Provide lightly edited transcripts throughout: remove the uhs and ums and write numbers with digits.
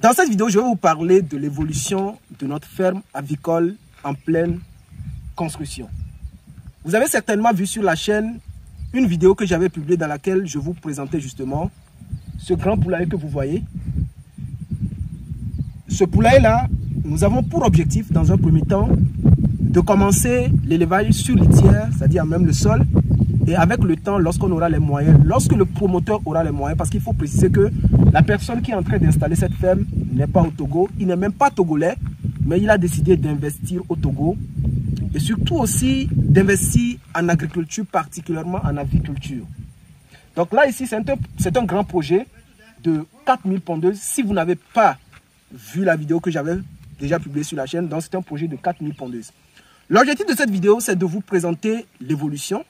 Dans cette vidéo, je vais vous parler de l'évolution de notre ferme avicole en pleine construction. Vous avez certainement vu sur la chaîne une vidéo que j'avais publiée dans laquelle je vous présentais justement ce grand poulailler que vous voyez. Ce poulailler-là, nous avons pour objectif, dans un premier temps, de commencer l'élevage sur litière, c'est-à-dire même le sol. Et avec le temps, lorsqu'on aura les moyens, lorsque le promoteur aura les moyens, parce qu'il faut préciser que la personne qui est en train d'installer cette ferme n'est pas au Togo, il n'est même pas togolais, mais il a décidé d'investir au Togo et surtout aussi d'investir en agriculture, particulièrement en aviculture. Donc là, ici, c'est un grand projet de 4000 pondeuses. Si vous n'avez pas vu la vidéo que j'avais déjà publiée sur la chaîne, donc c'est un projet de 4000 pondeuses. L'objectif de cette vidéo, c'est de vous présenter l'évolution,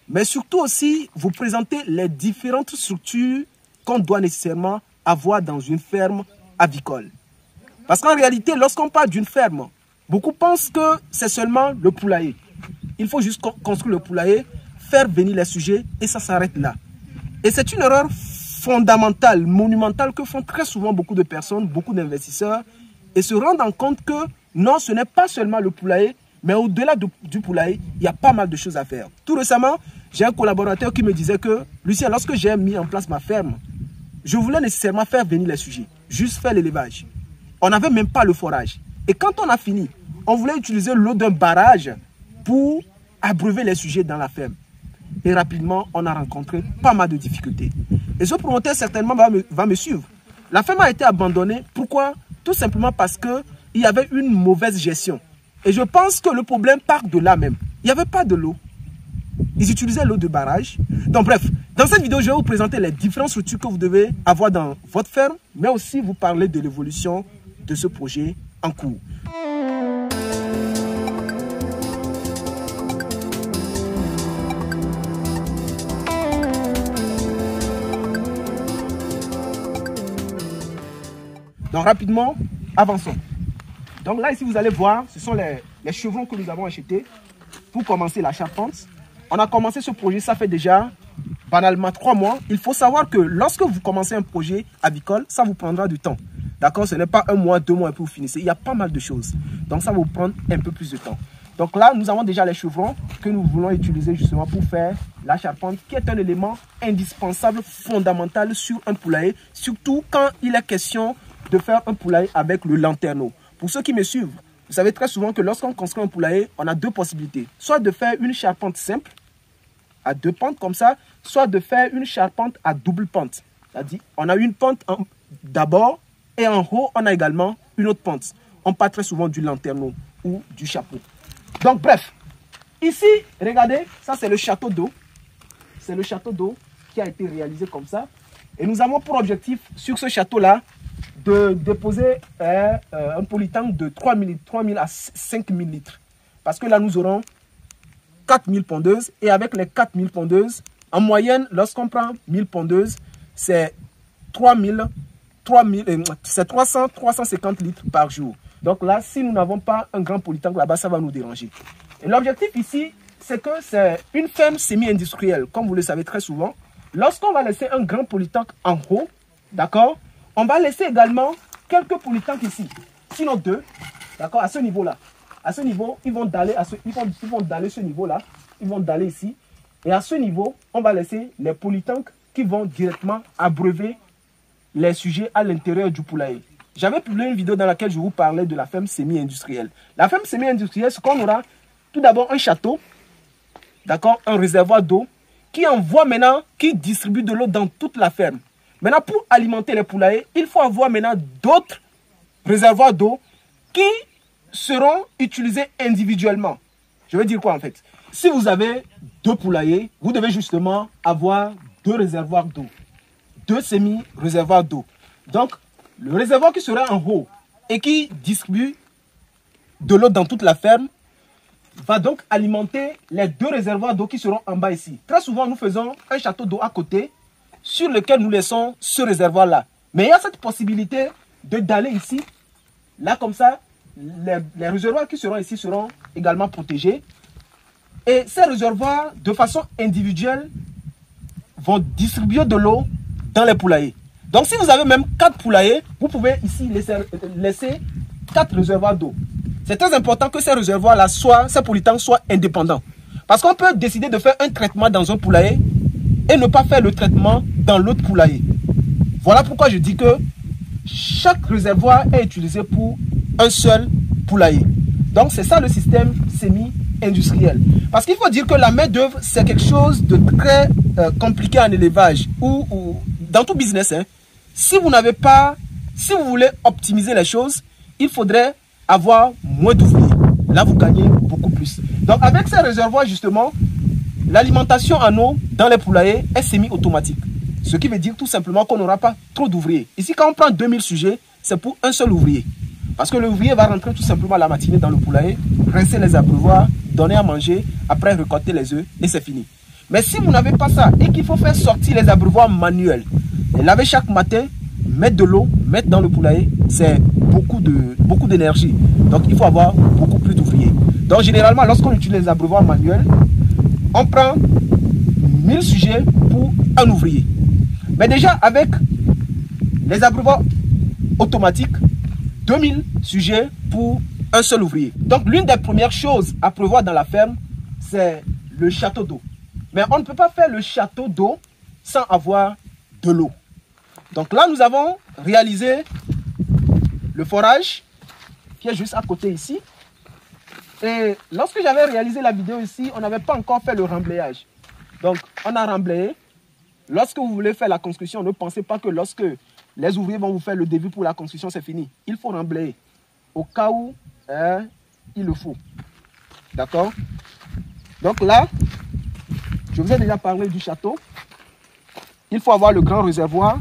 mais surtout aussi vous présenter les différentes structures qu'on doit nécessairement avoir dans une ferme avicole. Parce qu'en réalité, lorsqu'on parle d'une ferme, beaucoup pensent que c'est seulement le poulailler. Il faut juste construire le poulailler, faire venir les sujets et ça s'arrête là. Et c'est une erreur fondamentale, monumentale que font très souvent beaucoup de personnes, beaucoup d'investisseurs et se rendent compte que non, ce n'est pas seulement le poulailler, mais au-delà du poulailler, il y a pas mal de choses à faire. Tout récemment, j'ai un collaborateur qui me disait que, Lucien, lorsque j'ai mis en place ma ferme, je voulais nécessairement faire venir les sujets, juste faire l'élevage. On n'avait même pas le forage. Et quand on a fini, on voulait utiliser l'eau d'un barrage pour abreuver les sujets dans la ferme. Et rapidement, on a rencontré pas mal de difficultés. Et ce promoteur certainement va me suivre. La ferme a été abandonnée. Pourquoi? Tout simplement parce qu'il y avait une mauvaise gestion. Et je pense que le problème part de là même. Il n'y avait pas de l'eau. Ils utilisaient l'eau de barrage. Donc bref, dans cette vidéo, je vais vous présenter les différentes structures que vous devez avoir dans votre ferme, mais aussi vous parler de l'évolution de ce projet en cours. Donc rapidement, avançons. Donc là, ici, vous allez voir, ce sont les chevrons que nous avons achetés pour commencer la charpente. On a commencé ce projet, ça fait déjà banalement 3 mois. Il faut savoir que lorsque vous commencez un projet avicole, ça vous prendra du temps. D'accord? Ce n'est pas 1 mois, 2 mois et puis vous finissez. Il y a pas mal de choses. Donc ça va vous prendre un peu plus de temps. Donc là, nous avons déjà les chevrons que nous voulons utiliser justement pour faire la charpente, qui est un élément indispensable, fondamental sur un poulailler, surtout quand il est question de faire un poulailler avec le lanterneau. Pour ceux qui me suivent, vous savez très souvent que lorsqu'on construit un poulailler, on a 2 possibilités. Soit de faire une charpente simple, à 2 pentes comme ça, soit de faire une charpente à double pente. C'est-à-dire, on a une pente d'abord et en haut, on a également une autre pente. On part très souvent du lanterneau ou du chapeau. Donc bref, ici, regardez, ça c'est le château d'eau. C'est le château d'eau qui a été réalisé comme ça. Et nous avons pour objectif, sur ce château-là, de déposer un polytank de 3000 à 5000 litres. Parce que là, nous aurons 4000 pondeuses. Et avec les 4000 pondeuses, en moyenne, lorsqu'on prend 1000 pondeuses, c'est 350 litres par jour. Donc là, si nous n'avons pas un grand polytank là-bas, ça va nous déranger. Et l'objectif ici, c'est que c'est une ferme semi-industrielle, comme vous le savez très souvent. Lorsqu'on va laisser un grand polytank en haut, d'accord, on va laisser également quelques polytanks ici, sinon 2, d'accord, à ce niveau-là. À ce niveau, ils vont daller ce niveau-là, ils vont daller ici. Et à ce niveau, on va laisser les polytanks qui vont directement abreuver les sujets à l'intérieur du poulailler. J'avais publié une vidéo dans laquelle je vous parlais de la ferme semi-industrielle. La ferme semi-industrielle, c'est qu'on aura tout d'abord un château, d'accord, un réservoir d'eau, qui envoie maintenant, qui distribue de l'eau dans toute la ferme. Maintenant, pour alimenter les poulaillers, il faut avoir maintenant d'autres réservoirs d'eau qui seront utilisés individuellement. Je veux dire quoi en fait? Si vous avez 2 poulaillers, vous devez justement avoir 2 réservoirs d'eau. 2 semi-réservoirs d'eau. Donc, le réservoir qui sera en haut et qui distribue de l'eau dans toute la ferme va donc alimenter les 2 réservoirs d'eau qui seront en bas ici. Très souvent, nous faisons un château d'eau à côté sur lequel nous laissons ce réservoir-là. Mais il y a cette possibilité de d'aller ici. Là, comme ça, les réservoirs qui seront ici seront également protégés. Et ces réservoirs, de façon individuelle, vont distribuer de l'eau dans les poulaillers. Donc, si vous avez même 4 poulaillers, vous pouvez ici laisser 4 réservoirs d'eau. C'est très important que ces réservoirs-là, ces polytanks soient indépendants. Parce qu'on peut décider de faire un traitement dans un poulailler et ne pas faire le traitement dans l'autre poulailler. Voilà pourquoi je dis que chaque réservoir est utilisé pour un seul poulailler. Donc, c'est ça le système semi-industriel. Parce qu'il faut dire que la main-d'œuvre, c'est quelque chose de très compliqué en élevage ou dans tout business. Hein. Si vous voulez optimiser les choses, il faudrait avoir moins d'ouvriers. Là, vous gagnez beaucoup plus. Donc, avec ces réservoirs, justement, l'alimentation en eau dans les poulaillers est semi-automatique. Ce qui veut dire tout simplement qu'on n'aura pas trop d'ouvriers. Ici, quand on prend 2000 sujets, c'est pour un seul ouvrier. Parce que l'ouvrier va rentrer tout simplement la matinée dans le poulailler, rincer les abreuvoirs, donner à manger, après récolter les œufs et c'est fini. Mais si vous n'avez pas ça et qu'il faut faire sortir les abreuvoirs manuels, les laver chaque matin, mettre de l'eau, mettre dans le poulailler, c'est beaucoup d'énergie. Donc il faut avoir beaucoup plus d'ouvriers. Donc généralement, lorsqu'on utilise les abreuvoirs manuels, on prend 1000 sujets pour un ouvrier. Mais déjà avec les abreuvoirs automatiques, 2000 sujets pour un seul ouvrier. Donc l'une des premières choses à prévoir dans la ferme, c'est le château d'eau. Mais on ne peut pas faire le château d'eau sans avoir de l'eau. Donc là, nous avons réalisé le forage qui est juste à côté ici. Et lorsque j'avais réalisé la vidéo ici, on n'avait pas encore fait le remblayage. Donc on a remblayé. Lorsque vous voulez faire la construction, ne pensez pas que lorsque les ouvriers vont vous faire le devis pour la construction, c'est fini. Il faut remblayer au cas où il le faut. D'accord? Donc là, je vous ai déjà parlé du château. Il faut avoir le grand réservoir.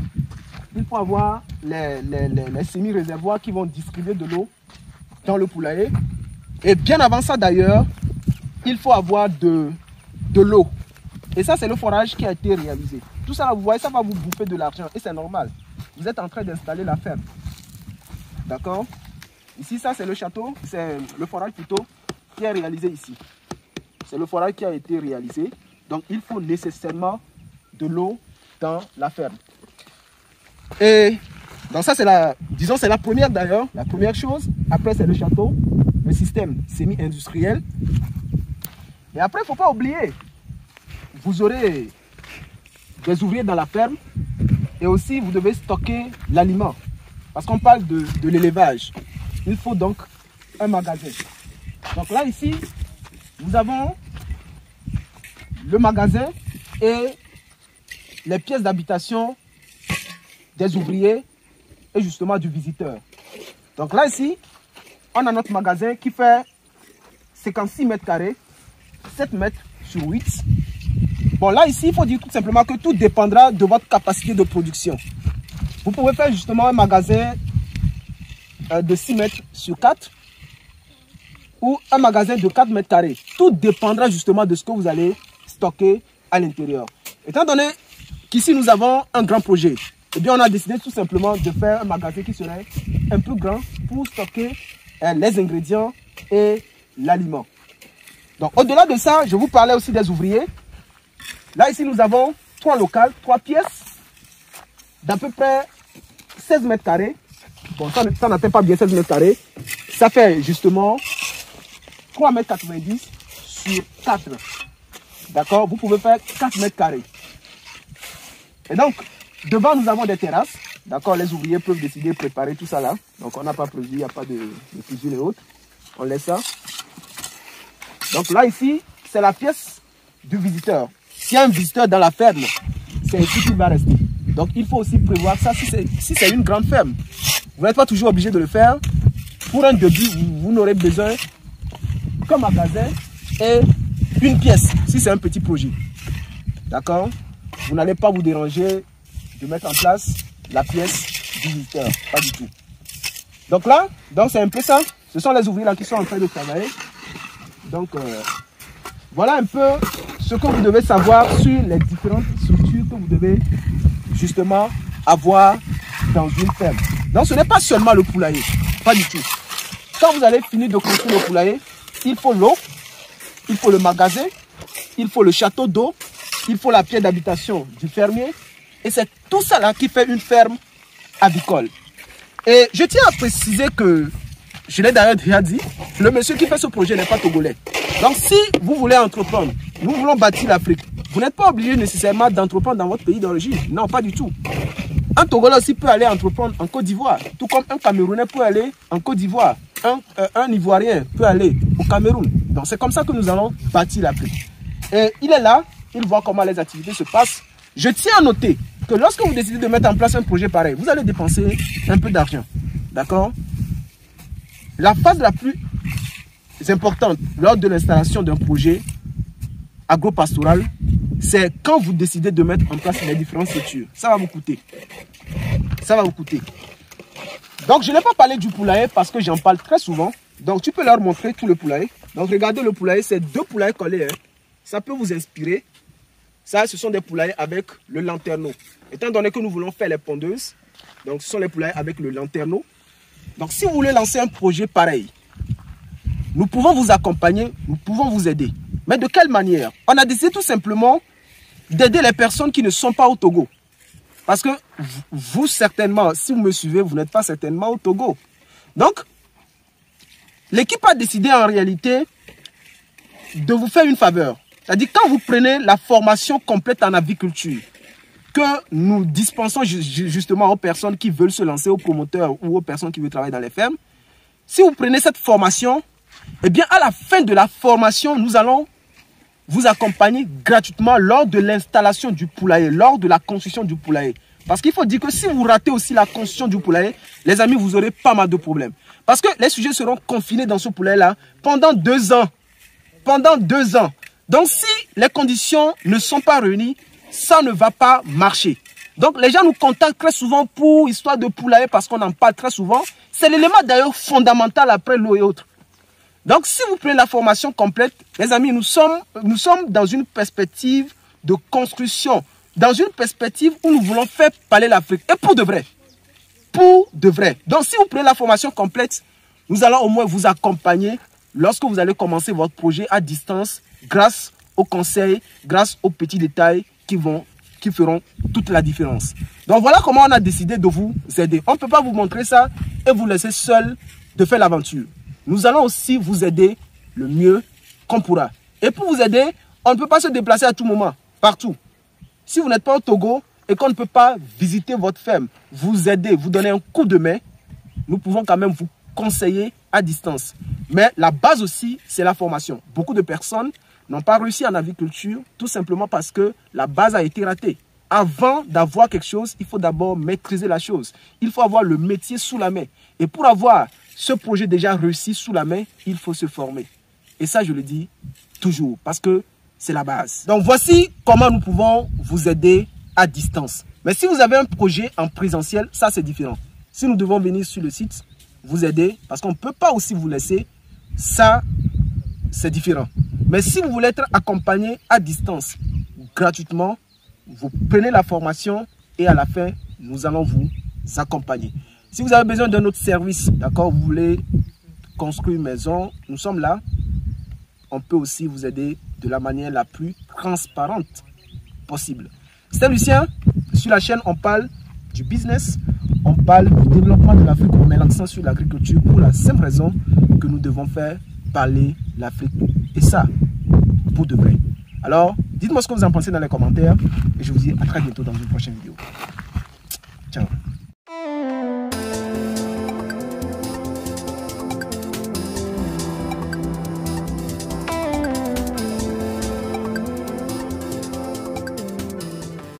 Il faut avoir les semi-réservoirs qui vont distribuer de l'eau dans le poulailler. Et bien avant ça d'ailleurs, il faut avoir de l'eau. Et ça, c'est le forage qui a été réalisé. Tout ça, vous voyez, ça va vous bouffer de l'argent. Et c'est normal. Vous êtes en train d'installer la ferme. D'accord? Ici, ça, c'est le château. C'est le forage plutôt qui est réalisé ici. C'est le forage qui a été réalisé. Donc, il faut nécessairement de l'eau dans la ferme. Et donc ça, c'est la première d'ailleurs. La première chose. Après, c'est le château. Le système semi-industriel. Et après, il ne faut pas oublier. Vous aurez des ouvriers dans la ferme et aussi vous devez stocker l'aliment. Parce qu'on parle de l'élevage. Il faut donc un magasin. Donc là, ici, nous avons le magasin et les pièces d'habitation des ouvriers et justement du visiteur. Donc là, ici, on a notre magasin qui fait 56 mètres carrés, 7 mètres sur 8. Bon, là, ici, il faut dire tout simplement que tout dépendra de votre capacité de production. Vous pouvez faire justement un magasin de 6 mètres sur 4 ou un magasin de 4 mètres carrés. Tout dépendra justement de ce que vous allez stocker à l'intérieur. Étant donné qu'ici, nous avons un grand projet, eh bien, on a décidé tout simplement de faire un magasin qui serait un peu grand pour stocker les ingrédients et l'aliment. Donc, au-delà de ça, je vous parlais aussi des ouvriers. Là, ici, nous avons 3 locales, 3 pièces d'à peu près 16 mètres carrés. Bon, ça n'atteint pas bien 16 mètres carrés. Ça fait justement 3,90 mètres sur 4. D'accord? Vous pouvez faire 4 mètres carrés. Et donc, devant, nous avons des terrasses. D'accord? Les ouvriers peuvent décider de préparer tout ça là. Donc, on n'a pas prévu, il n'y a pas de cuisine et autres. On laisse ça. Donc là, ici, c'est la pièce du visiteur. S'il y a un visiteur dans la ferme, c'est ici qu'il va rester. Donc, il faut aussi prévoir ça si c'est une grande ferme. Vous n'êtes pas toujours obligé de le faire. Pour un début, vous n'aurez besoin qu'un magasin et une pièce, si c'est un petit projet. D'accord? Vous n'allez pas vous déranger de mettre en place la pièce du visiteur. Pas du tout. Donc là, c'est un peu ça. Ce sont les ouvriers là qui sont en train de travailler. Donc, voilà un peu ce que vous devez savoir sur les différentes structures que vous devez justement avoir dans une ferme. Donc, ce n'est pas seulement le poulailler. Pas du tout. Quand vous allez finir de construire le poulailler, il faut l'eau, il faut le magasin, il faut le château d'eau, il faut la pièce d'habitation du fermier Et c'est tout ça là qui fait une ferme avicole. Et je tiens à préciser que, je l'ai d'ailleurs déjà dit, le monsieur qui fait ce projet n'est pas togolais. Donc si vous voulez entreprendre, nous voulons bâtir l'Afrique, vous n'êtes pas obligé nécessairement d'entreprendre dans votre pays d'origine. Non, pas du tout. Un Togolais aussi peut aller entreprendre en Côte d'Ivoire, tout comme un Camerounais peut aller en Côte d'Ivoire. Un Ivoirien peut aller au Cameroun. Donc c'est comme ça que nous allons bâtir l'Afrique. Et il est là, il voit comment les activités se passent. Je tiens à noter que lorsque vous décidez de mettre en place un projet pareil, vous allez dépenser un peu d'argent. D'accord? La phase la plus importante lors de l'installation d'un projet agropastoral, c'est quand vous décidez de mettre en place les différentes structures. Ça va vous coûter. Ça va vous coûter. Donc, je n'ai pas parlé du poulailler parce que j'en parle très souvent. Donc, tu peux leur montrer tout le poulailler. Donc, regardez le poulailler, c'est 2 poulaillers collés. Hein. Ça peut vous inspirer. Ça, ce sont des poulaillers avec le lanterneau. Étant donné que nous voulons faire les pondeuses, donc ce sont les poulaillers avec le lanterneau. Donc, si vous voulez lancer un projet pareil, nous pouvons vous accompagner, nous pouvons vous aider. Mais de quelle manière? On a décidé tout simplement d'aider les personnes qui ne sont pas au Togo. Parce que vous, certainement, si vous me suivez, vous n'êtes pas certainement au Togo. Donc, l'équipe a décidé en réalité de vous faire une faveur. C'est-à-dire, quand vous prenez la formation complète en aviculture, que nous dispensons justement aux personnes qui veulent se lancer, aux promoteurs ou aux personnes qui veulent travailler dans les fermes, si vous prenez cette formation, eh bien, à la fin de la formation, nous allons vous accompagner gratuitement lors de l'installation du poulailler, lors de la construction du poulailler. Parce qu'il faut dire que si vous ratez aussi la construction du poulailler, les amis, vous aurez pas mal de problèmes. Parce que les sujets seront confinés dans ce poulailler-là pendant 2 ans. Pendant 2 ans. Donc, si les conditions ne sont pas réunies, ça ne va pas marcher. Donc, les gens nous contactent très souvent pour histoire de poulailler parce qu'on en parle très souvent. C'est l'élément d'ailleurs fondamental après l'eau et autres. Donc, si vous prenez la formation complète, les amis, nous sommes dans une perspective de construction, dans une perspective où nous voulons faire parler l'Afrique. Et pour de vrai. Pour de vrai. Donc, si vous prenez la formation complète, nous allons au moins vous accompagner lorsque vous allez commencer votre projet à distance, grâce aux conseils, grâce aux petits détails qui feront toute la différence. Donc, voilà comment on a décidé de vous aider. On ne peut pas vous montrer ça et vous laisser seul de faire l'aventure. Nous allons aussi vous aider le mieux qu'on pourra. Et pour vous aider, on ne peut pas se déplacer à tout moment, partout. Si vous n'êtes pas au Togo et qu'on ne peut pas visiter votre ferme, vous aider, vous donner un coup de main, nous pouvons quand même vous conseiller à distance. Mais la base aussi, c'est la formation. Beaucoup de personnes n'ont pas réussi en aviculture tout simplement parce que la base a été ratée. Avant d'avoir quelque chose, il faut d'abord maîtriser la chose. Il faut avoir le métier sous la main. Et pour avoir ce projet déjà réussi sous la main, il faut se former. Et ça, je le dis toujours, parce que c'est la base. Donc, voici comment nous pouvons vous aider à distance. Mais si vous avez un projet en présentiel, ça, c'est différent. Si nous devons venir sur le site, vous aider, parce qu'on ne peut pas aussi vous laisser, ça, c'est différent. Mais si vous voulez être accompagné à distance, gratuitement, vous prenez la formation et à la fin, nous allons vous accompagner. Si vous avez besoin d'un autre service, d'accord, vous voulez construire une maison, nous sommes là. On peut aussi vous aider de la manière la plus transparente possible. C'est Lucien, sur la chaîne, on parle du business, on parle du développement de l'Afrique, on met l'accent sur l'agriculture pour la simple raison que nous devons faire parler l'Afrique. Et ça, pour de vrai. Alors, dites-moi ce que vous en pensez dans les commentaires et je vous dis à très bientôt dans une prochaine vidéo. Ciao.